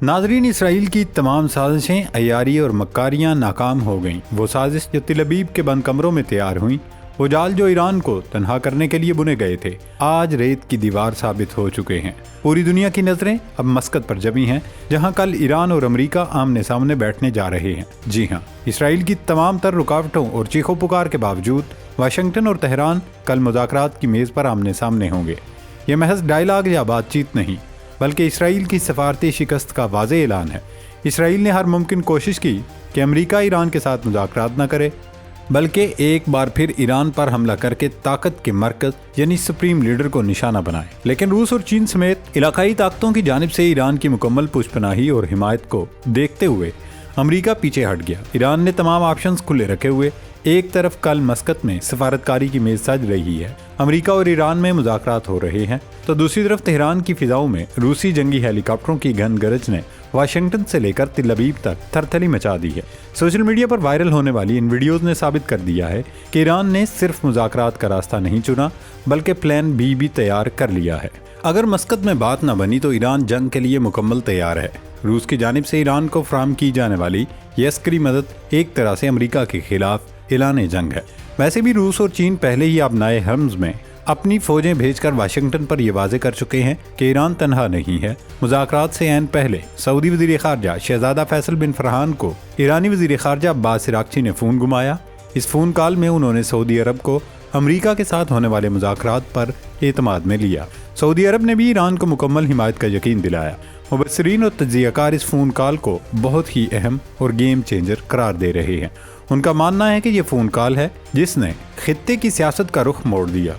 ناظرین، اسرائیل کی تمام سازشیں، عیاری اور مکاریاں ناکام ہو گئیں۔ وہ سازش جو تل ابیب کے بند کمروں میں تیار ہوئیں، وہ جال جو ایران کو تنہا کرنے کے لیے بنے گئے تھے، آج ریت کی دیوار ثابت ہو چکے ہیں۔ پوری دنیا کی نظریں اب مسقط پر جمی ہیں، جہاں کل ایران اور امریکہ آمنے سامنے بیٹھنے جا رہے ہیں۔ جی ہاں، اسرائیل کی تمام تر رکاوٹوں اور چیخ و پکار کے باوجود واشنگٹن اور تہران کل مذاکرات کی میز پر آمنے سامنے ہوں گے۔ یہ محض ڈائیلاگ یا بات چیت نہیں، بلکہ اسرائیل کی سفارتی شکست کا واضح اعلان ہے۔ اسرائیل نے ہر ممکن کوشش کی کہ امریکہ ایران کے ساتھ مذاکرات نہ کرے، بلکہ ایک بار پھر ایران پر حملہ کر کے طاقت کے مرکز یعنی سپریم لیڈر کو نشانہ بنائے۔ لیکن روس اور چین سمیت علاقائی طاقتوں کی جانب سے ایران کی مکمل پشت پناہی اور حمایت کو دیکھتے ہوئے امریکہ پیچھے ہٹ گیا۔ ایران نے تمام آپشنز کھلے رکھے ہوئے ایک طرف کل مسقط میں سفارتکاری کی میز سج رہی ہے، امریکہ اور ایران میں مذاکرات ہو رہے ہیں، تو دوسری طرف تہران کی فضاؤں میں روسی جنگی ہیلی کاپٹروں کی گن گرج نے واشنگٹن سے لے کر تل ابیب تک تھر تھلی مچا دی ہے۔ سوشل میڈیا پر وائرل ہونے والی ان ویڈیوز نے ثابت کر دیا ہے کہ ایران نے صرف مذاکرات کا راستہ نہیں چنا، بلکہ پلان بی بھی تیار کر لیا ہے۔ اگر مسقط میں بات نہ بنی تو ایران جنگ کے لیے مکمل تیار ہے۔ روس کی جانب سے ایران کو فراہم کی جانے والی یہ عسکری مدد ایک طرح سے امریکہ کے خلاف اعلان جنگ ہے۔ ویسے بھی روس اور چین پہلے ہی آبنائے حرمز میں اپنی فوجیں بھیج کر واشنگٹن پر یہ واضح کر چکے ہیں کہ ایران تنہا نہیں ہے۔ مذاکرات سے عین پہلے سعودی وزیر خارجہ شہزادہ فیصل بن فرحان کو ایرانی وزیر خارجہ عباس عراقچی نے فون گھمایا۔ اس فون کال میں انہوں نے سعودی عرب کو امریکہ کے ساتھ ہونے والے مذاکرات پر اعتماد میں لیا۔ سعودی عرب نے بھی ایران کو مکمل حمایت کا یقین دلایا۔ مبصرین اور تجزیہ کار اس فون کال کو بہت ہی اہم اور گیم چینجر قرار دے رہے ہیں۔ ان کا ماننا ہے کہ یہ فون کال ہے جس نے خطے کی سیاست کا رخ موڑ دیا۔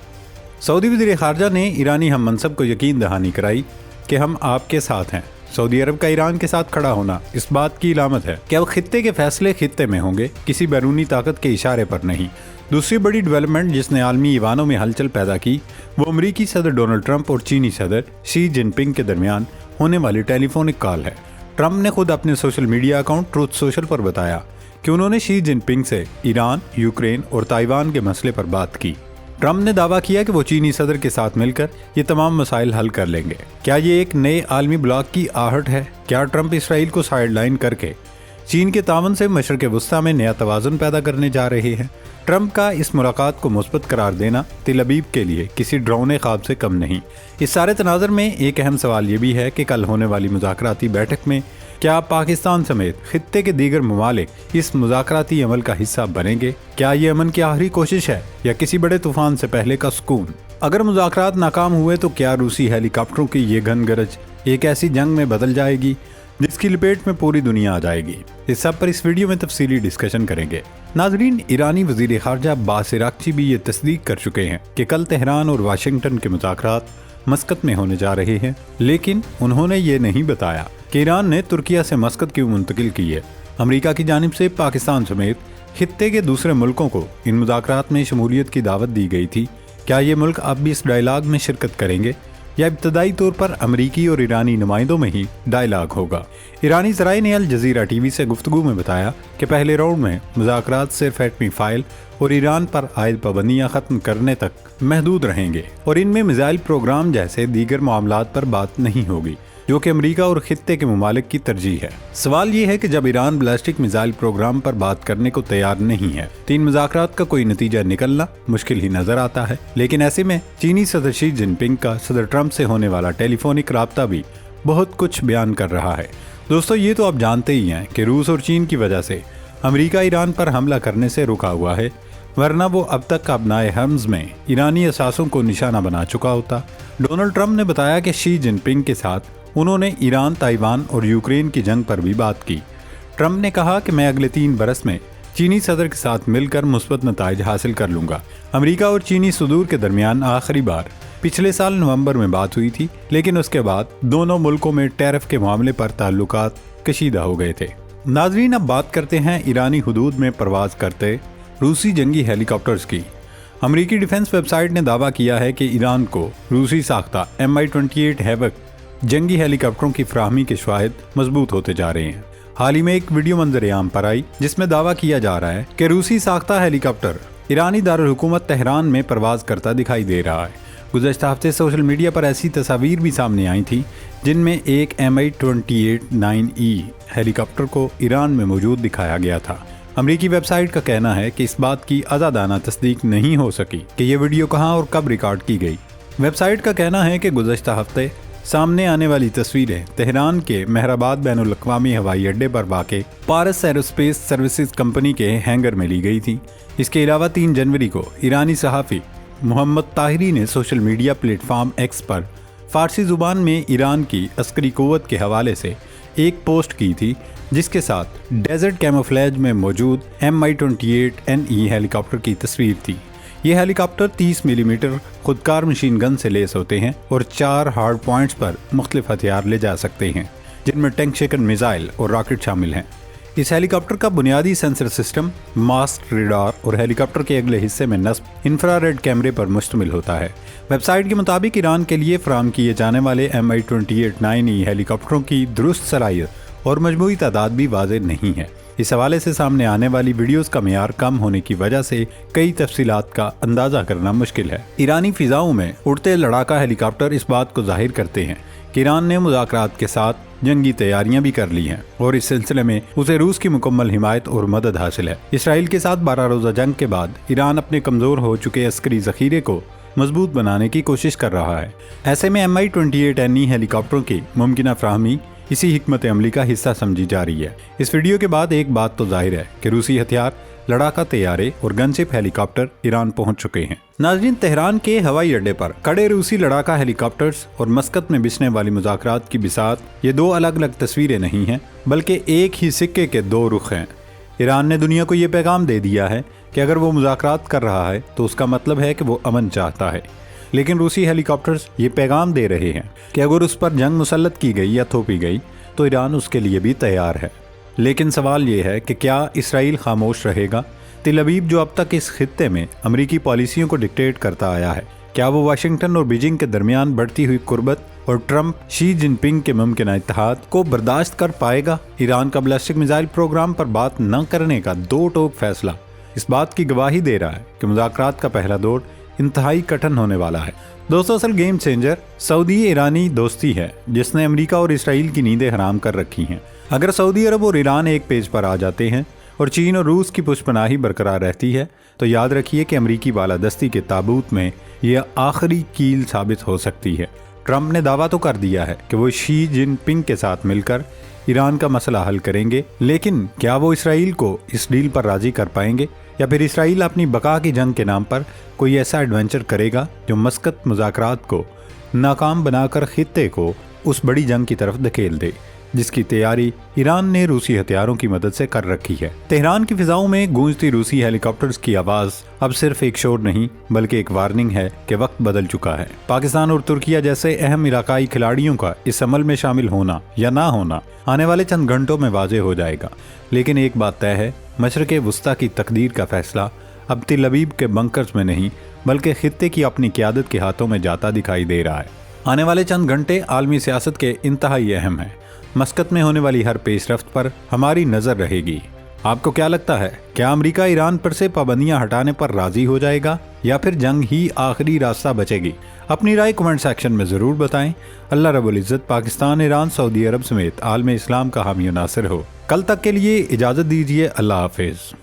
سعودی وزیر خارجہ نے ایرانی ہم منصب کو یقین دہانی کرائی کہ ہم آپ کے ساتھ ہیں۔ سعودی عرب کا ایران کے ساتھ کھڑا ہونا اس بات کی علامت ہے کہ اب خطے کے فیصلے خطے میں ہوں گے، کسی بیرونی طاقت کے اشارے پر نہیں۔ دوسری بڑی ڈیولپمنٹ جس نے عالمی ایوانوں میں ہلچل پیدا کی، وہ امریکی صدر ڈونلڈ ٹرمپ اور چینی صدر شی جن پنگ کے درمیان ہونے والی ٹیلی فونک کال ہے۔ ٹرمپ نے خود اپنے social media account Truth Social پر بتایا کہ انہوں نے شی جن پنگ سے ایران، یوکرین اور تائیوان کے مسئلے پر بات کی۔ ٹرمپ نے دعویٰ کیا کہ وہ چینی صدر کے ساتھ مل کر یہ تمام مسائل حل کر لیں گے۔ کیا یہ ایک نئے عالمی بلاک کی آہٹ ہے؟ کیا ٹرمپ اسرائیل کو سائیڈ لائن کر کے چین کے تعاون سے مشرق وسطیٰ میں نیا توازن پیدا کرنے جا رہے ہیں؟ ٹرمپ کا اس ملاقات کو مثبت قرار دینا تل ابیب کے لیے کسی ڈراؤنے خواب سے کم نہیں۔ اس سارے تناظر میں ایک اہم سوال یہ بھی ہے کہ کل ہونے والی مذاکراتی بیٹھک میں کیا پاکستان سمیت خطے کے دیگر ممالک اس مذاکراتی عمل کا حصہ بنیں گے؟ کیا یہ امن کی آخری کوشش ہے یا کسی بڑے طوفان سے پہلے کا سکون؟ اگر مذاکرات ناکام ہوئے تو کیا روسی ہیلی کاپٹروں کی یہ گن گرج ایک ایسی جنگ میں بدل جائے گی جس کی لپیٹ میں پوری دنیا آ جائے گی؟ اس سب پر اس ویڈیو میں تفصیلی ڈسکشن کریں گے۔ ناظرین، ایرانی وزیر خارجہ عباس عراقچی بھی یہ تصدیق کر چکے ہیں کہ کل تہران اور واشنگٹن کے مذاکرات مسقط میں ہونے جا رہے ہیں، لیکن انہوں نے یہ نہیں بتایا کہ ایران نے ترکیہ سے مسقط کیوں منتقل کی ہے۔ امریکہ کی جانب سے پاکستان سمیت خطے کے دوسرے ملکوں کو ان مذاکرات میں شمولیت کی دعوت دی گئی تھی۔ کیا یہ ملک اب بھی اس ڈائیلاگ میں شرکت کریں گے یا ابتدائی طور پر امریکی اور ایرانی نمائندوں میں ہی ڈائیلاگ ہوگا؟ ایرانی ذرائع نے الجزیرہ ٹی وی سے گفتگو میں بتایا کہ پہلے راؤنڈ میں مذاکرات صرف ایٹمی فائل اور ایران پر عائد پابندیاں ختم کرنے تک محدود رہیں گے اور ان میں میزائل پروگرام جیسے دیگر معاملات پر بات نہیں ہوگی، جو کہ امریکہ اور خطے کے ممالک کی ترجیح ہے۔ سوال یہ ہے کہ جب ایران بیلسٹک میزائل پروگرام پر بات کرنے کو تیار نہیں ہے تو ان مذاکرات کا کوئی نتیجہ نکلنا مشکل ہی نظر آتا ہے۔ لیکن ایسے میں چینی صدر شی جن پنگ کا صدر ٹرمپ سے ہونے والا ٹیلی فونک رابطہ بھی بہت کچھ بیان کر رہا ہے۔ دوستو، یہ تو آپ جانتے ہی ہیں کہ روس اور چین کی وجہ سے امریکہ ایران پر حملہ کرنے سے رکا ہوا ہے، ورنہ وہ اب تک آبنائے حرمز میں ایرانی اثاثوں کو نشانہ بنا چکا ہوتا۔ ڈونلڈ ٹرمپ نے بتایا کہ شی جن پنگ کے ساتھ انہوں نے ایران، تائیوان اور یوکرین کی جنگ پر بھی بات کی۔ ٹرمپ نے کہا کہ میں اگلے 3 برس میں چینی صدر کے ساتھ مل کر مثبت نتائج حاصل کر لوں گا۔ امریکہ اور چینی صدور کے درمیان آخری بار پچھلے سال نومبر میں بات ہوئی تھی، لیکن اس کے بعد دونوں ملکوں میں ٹیرف کے معاملے پر تعلقات کشیدہ ہو گئے تھے۔ ناظرین، اب بات کرتے ہیں ایرانی حدود میں پرواز کرتے روسی جنگی ہیلی کاپٹرز کی۔ امریکی ڈیفنس ویب سائٹ نے دعویٰ کیا ہے کہ ایران کو روسی ساختہ Mi-28 ہیوک جنگی ہیلی کاپٹروں کی فراہمی کے شواہد مضبوط ہوتے جا رہے ہیں۔ حال ہی میں ایک ویڈیو منظر عام پر آئی جس میں دعویٰ کیا جا رہا ہے کہ روسی ساختہ ہیلی کاپٹر ایرانی دارالحکومت تہران میں پرواز کرتا دکھائی دے رہا ہے۔ گزشتہ ہفتے سوشل میڈیا پر ایسی تصاویر بھی سامنے آئی تھیں جن میں ایک Mi-28-9E ہیلی کاپٹر کو ایران میں موجود دکھایا گیا تھا۔ امریکی ویب سائٹ کا کہنا ہے کہ اس بات کی آزادانہ تصدیق نہیں ہو سکی کہ یہ ویڈیو کہاں اور کب ریکارڈ کی گئی۔ ویب سائٹ کا کہنا ہے کہ گزشتہ ہفتے سامنے آنے والی تصویریں تہران کے مہرآباد بین الاقوامی ہوائی اڈے پر واقع پارس ایروسپیس سروسز کمپنی کے ہینگر میں لی گئی تھی۔ اس کے علاوہ 3 جنوری کو ایرانی صحافی محمد طاہری نے social media platform X پر فارسی زبان میں ایران کی عسکری قوت کے حوالے سے ایک پوسٹ کی تھی، جس کے ساتھ ڈیزرٹ کیموفلیج میں موجود Mi-28NE ہیلی کاپٹر کی تصویر تھی۔ یہ ہیلی کاپٹر 30 ملی میٹر خودکار مشین گن سے لیس ہوتے ہیں اور 4 ہارڈ پوائنٹس پر مختلف ہتھیار لے جا سکتے ہیں، جن میں ٹینک شکن میزائل اور راکٹ شامل ہیں۔ اس ہیلی کاپٹر کا بنیادی سینسر سسٹم ماسٹ ریڈار اور ہیلی کاپٹر کے اگلے حصے میں نصب انفراریڈ کیمرے پر مشتمل ہوتا ہے۔ ویب سائٹ کے مطابق ایران کے لیے فراہم کیے جانے والے Mi-28-9E ہیلی کاپٹروں کی درست صلاحیت اور مجموعی تعداد بھی واضح نہیں ہے۔ اس حوالے سے سامنے آنے والی ویڈیوز کا معیار کم ہونے کی وجہ سے کئی تفصیلات کا اندازہ کرنا مشکل ہے۔ ایرانی فضاؤں میں اڑتے لڑاکا ہیلی کاپٹر اس بات کو ظاہر کرتے ہیں کہ ایران نے مذاکرات کے ساتھ جنگی تیاریاں بھی کر لی ہیں اور اس سلسلے میں اسے روس کی مکمل حمایت اور مدد حاصل ہے۔ اسرائیل کے ساتھ 12 روزہ جنگ کے بعد ایران اپنے کمزور ہو چکے عسکری ذخیرے کو مضبوط بنانے کی کوشش کر رہا ہے۔ ایسے میں Mi-28NE ہیلی کاپٹروں کی ممکنہ فراہمی اسی حکمت عملی کا حصہ سمجھی جا رہی ہے۔ اس ویڈیو کے بعد ایک بات تو ظاہر ہے کہ روسی ہتھیار، لڑاکا طیارے اور گن شپ ہیلی کاپٹر ایران پہنچ چکے ہیں۔ ناظرین، تہران کے ہوائی اڈے پر کڑے روسی لڑاکا ہیلی کاپٹرز اور مسقط میں بچھنے والی مذاکرات کی بساط یہ 2 الگ الگ تصویریں نہیں ہیں، بلکہ ایک ہی سکے کے 2 رخ ہیں۔ ایران نے دنیا کو یہ پیغام دے دیا ہے کہ اگر وہ مذاکرات کر رہا ہے تو اس کا مطلب ہے کہ وہ امن چاہتا ہے، لیکن روسی ہیلی کاپٹرز یہ پیغام دے رہے ہیں کہ اگر اس پر جنگ مسلط کی گئی یا تھوپی گئی تو ایران اس کے لیے بھی تیار ہے۔ لیکن سوال یہ ہے کہ کیا اسرائیل خاموش رہے گا؟ تل ابیب جو اب تک اس خطے میں امریکی پالیسیوں کو ڈکٹیٹ کرتا آیا ہے، کیا وہ واشنگٹن اور بیجنگ کے درمیان بڑھتی ہوئی قربت اور ٹرمپ شی جن پنگ کے ممکنہ اتحاد کو برداشت کر پائے گا؟ ایران کا بیلسٹک میزائل پروگرام پر بات نہ کرنے کا 2 ٹوک فیصلہ اس بات کی گواہی دے رہا ہے کہ مذاکرات کا پہلا دور انتہائی کٹھن ہونے والا ہے۔ دوستو، اصل گیم چینجر سعودی ایرانی دوستی ہے جس نے امریکہ اور اسرائیل کی نیندیں حرام کر رکھی ہیں۔ اگر سعودی عرب اور ایران ایک پیج پر آ جاتے ہیں اور چین اور روس کی پشت پناہی برقرار رہتی ہے تو یاد رکھیے کہ امریکی بالادستی کے تابوت میں یہ آخری کیل ثابت ہو سکتی ہے۔ ٹرمپ نے دعویٰ تو کر دیا ہے کہ وہ شی جن پنگ کے ساتھ مل کر ایران کا مسئلہ حل کریں گے، لیکن کیا وہ اسرائیل کو اس ڈیل پر راضی کر پائیں گے، یا پھر اسرائیل اپنی بقا کی جنگ کے نام پر کوئی ایسا ایڈونچر کرے گا جو مسقط مذاکرات کو ناکام بنا کر خطے کو اس بڑی جنگ کی طرف دھکیل دے جس کی تیاری ایران نے روسی ہتھیاروں کی مدد سے کر رکھی ہے۔ تہران کی فضاؤں میں گونجتی روسی ہیلی کاپٹرز کی آواز اب صرف ایک شور نہیں بلکہ ایک وارننگ ہے کہ وقت بدل چکا ہے۔ پاکستان اور ترکیہ جیسے اہم علاقائی کھلاڑیوں کا اس عمل میں شامل ہونا یا نہ ہونا آنے والے چند گھنٹوں میں واضح ہو جائے گا، لیکن ایک بات طے ہے، مشرق وسطیٰ کی تقدیر کا فیصلہ اب تل ابیب کے بنکرز میں نہیں بلکہ خطے کی اپنی قیادت کے ہاتھوں میں جاتا دکھائی دے رہا ہے۔ آنے والے چند گھنٹے عالمی سیاست کے انتہائی اہم ہیں۔ مسقط میں ہونے والی ہر پیش رفت پر ہماری نظر رہے گی۔ آپ کو کیا لگتا ہے، کیا امریکہ ایران پر سے پابندیاں ہٹانے پر راضی ہو جائے گا یا پھر جنگ ہی آخری راستہ بچے گی؟ اپنی رائے کمنٹ سیکشن میں ضرور بتائیں۔ اللہ رب العزت پاکستان، ایران، سعودی عرب سمیت عالم اسلام کا حامی و ناصر ہو۔ کل تک کے لیے اجازت دیجیے۔ اللہ حافظ۔